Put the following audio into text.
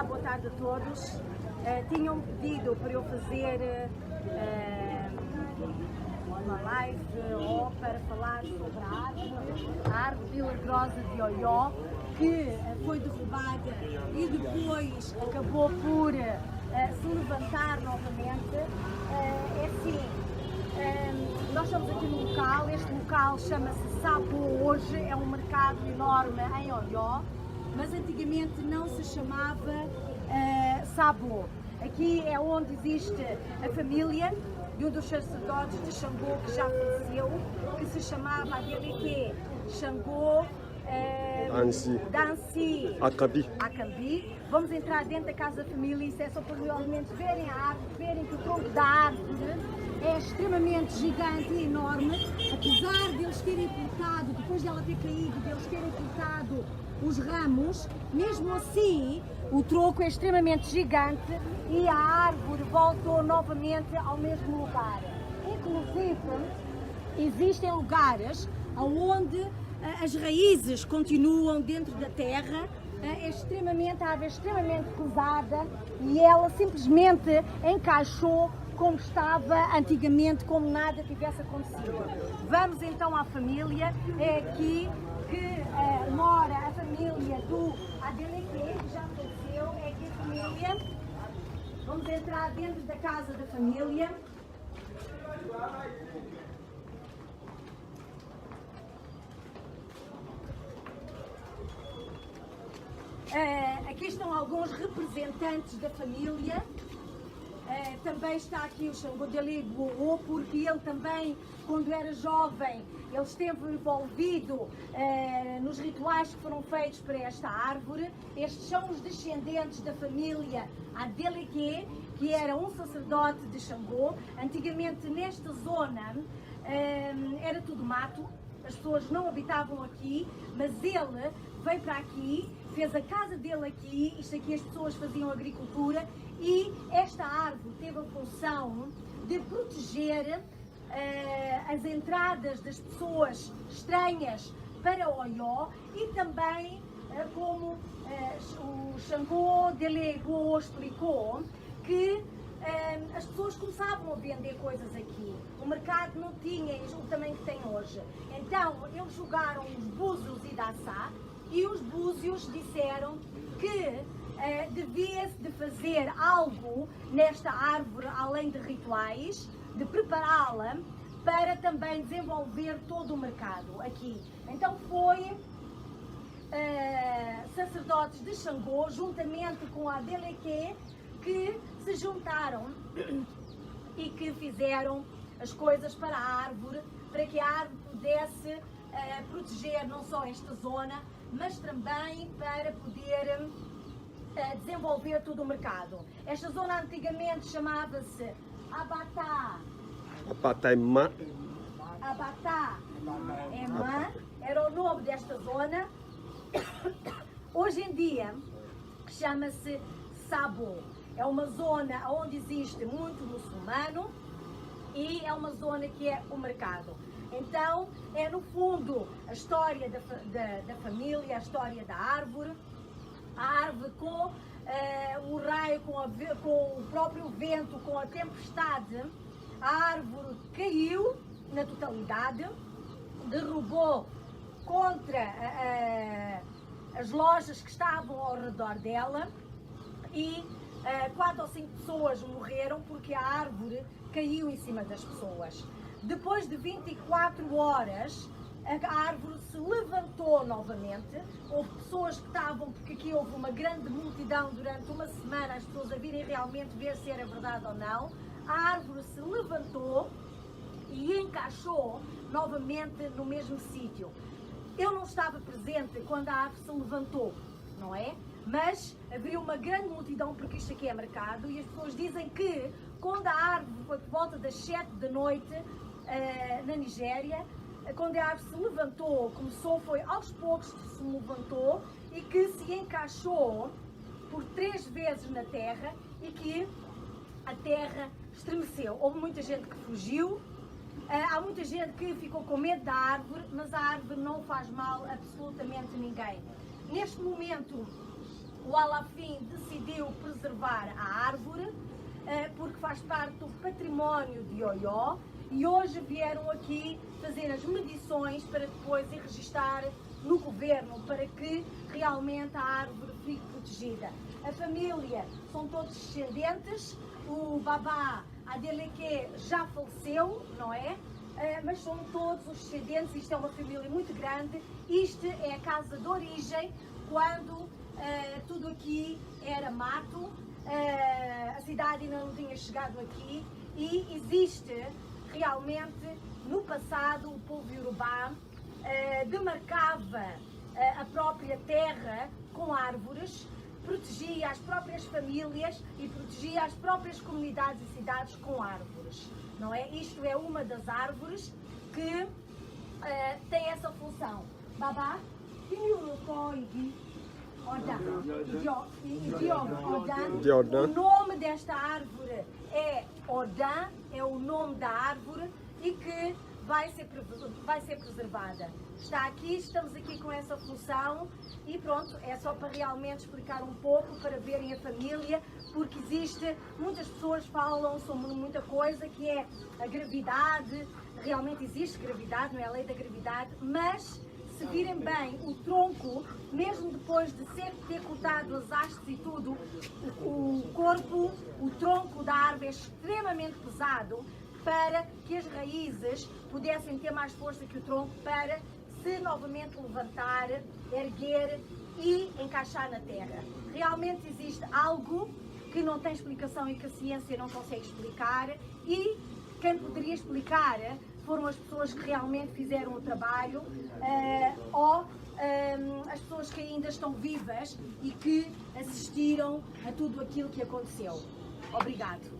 Olá, boa tarde a todos. Tinham pedido para eu fazer uma live ou para falar sobre a árvore milagrosa de Oió, que foi derrubada e depois acabou por se levantar novamente. É assim, nós estamos aqui no local, este local chama-se Sabo hoje, é um mercado enorme em Oió, mas antigamente não se chamava Sabo. Aqui é onde existe a família de um dos sacerdotes de Xangô que já faleceu, que se chamava Adelequê Xangô Dansi Akambi. Vamos entrar dentro da casa da família, isso é só para realmente verem a árvore, verem que o tronco da árvore é extremamente gigante e enorme, apesar de eles terem cortado, depois dela ter caído, de eles terem cortado os ramos, mesmo assim o tronco é extremamente gigante e a árvore voltou novamente ao mesmo lugar. Inclusive, existem lugares onde as raízes continuam dentro da terra, a árvore é extremamente pesada e ela simplesmente encaixou como estava antigamente, como nada tivesse acontecido. Vamos então à família, é aqui que mora a família do Adelequê, que já faleceu, é aqui a família. Vamos entrar dentro da casa da família. Aqui estão alguns representantes da família. Também está aqui o Xangô Dele Guo, porque ele também, quando era jovem, ele esteve envolvido nos rituais que foram feitos para esta árvore. Estes são os descendentes da família Adelequê, que era um sacerdote de Xangô. Antigamente nesta zona era tudo mato, as pessoas não habitavam aqui, mas ele veio para aqui, fez a casa dele aqui, isto aqui as pessoas faziam agricultura e esta árvore teve a função de proteger as entradas das pessoas estranhas para Oió e também, como o Xangô Dele Guo explicou, que as pessoas começavam a vender coisas aqui. O mercado não tinha o tamanho que tem hoje. Então, eles jogaram os búzios e daçá e os búzios disseram que devia-se de fazer algo nesta árvore, além de rituais, de prepará-la para também desenvolver todo o mercado aqui. Então foi sacerdotes de Xangô, juntamente com a Adelequê, que se juntaram e que fizeram as coisas para a árvore, para que a árvore pudesse proteger não só esta zona, mas também para poder desenvolver todo o mercado. Esta zona antigamente chamava-se Abatá. Abatá é Mã. Abatá é Mã, era o nome desta zona. Hoje em dia chama-se Sabo. É uma zona onde existe muito muçulmano e é uma zona que é o mercado. Então, é no fundo a história da família, a história da árvore. A árvore com o raio, com o próprio vento, com a tempestade, a árvore caiu na totalidade, derrubou contra as lojas que estavam ao redor dela e 4 ou 5 pessoas morreram porque a árvore caiu em cima das pessoas. Depois de 24 horas, a árvore se levantou novamente. Houve pessoas que estavam, porque aqui houve uma grande multidão durante uma semana, as pessoas a virem realmente ver se era verdade ou não. A árvore se levantou e encaixou novamente no mesmo sítio. Eu não estava presente quando a árvore se levantou, não é? Mas havia uma grande multidão, porque isto aqui é mercado, e as pessoas dizem que quando a árvore foi por volta das 7 da noite, na Nigéria, quando a árvore se levantou, foi aos poucos que se levantou e que se encaixou por 3 vezes na terra e que a terra estremeceu. Houve muita gente que fugiu, há muita gente que ficou com medo da árvore, mas a árvore não faz mal a absolutamente ninguém. Neste momento o Alafim decidiu preservar a árvore, porque faz parte do património de Oió, e hoje vieram aqui fazer as medições para depois ir registar no governo, para que realmente a árvore fique protegida. A família são todos descendentes, o babá Adeleque já faleceu, não é? Mas são todos os descendentes, isto é uma família muito grande, isto é a casa de origem, quando tudo aqui era mato, a cidade ainda não tinha chegado aqui, e existe realmente, no passado, o povo iorubá demarcava a própria terra com árvores, protegia as próprias famílias e protegia as próprias comunidades e cidades com árvores, não é? Isto é uma das árvores que tem essa função. Babá, o nome desta árvore é Odã, é o nome da árvore e que vai ser preservada. Está aqui, estamos aqui com essa função e pronto, é só para realmente explicar um pouco, para verem a família, porque existe, muitas pessoas falam sobre muita coisa, que é a gravidade, realmente existe gravidade, não é a lei da gravidade, mas se virem bem o tronco, mesmo depois de ter cortado as hastes e tudo, o corpo, o tronco da árvore é extremamente pesado, para que as raízes pudessem ter mais força que o tronco para se novamente levantar, erguer e encaixar na terra. Realmente existe algo que não tem explicação e que a ciência não consegue explicar, e quem poderia explicar foram as pessoas que realmente fizeram o trabalho, ou as pessoas que ainda estão vivas e que assistiram a tudo aquilo que aconteceu. Obrigado.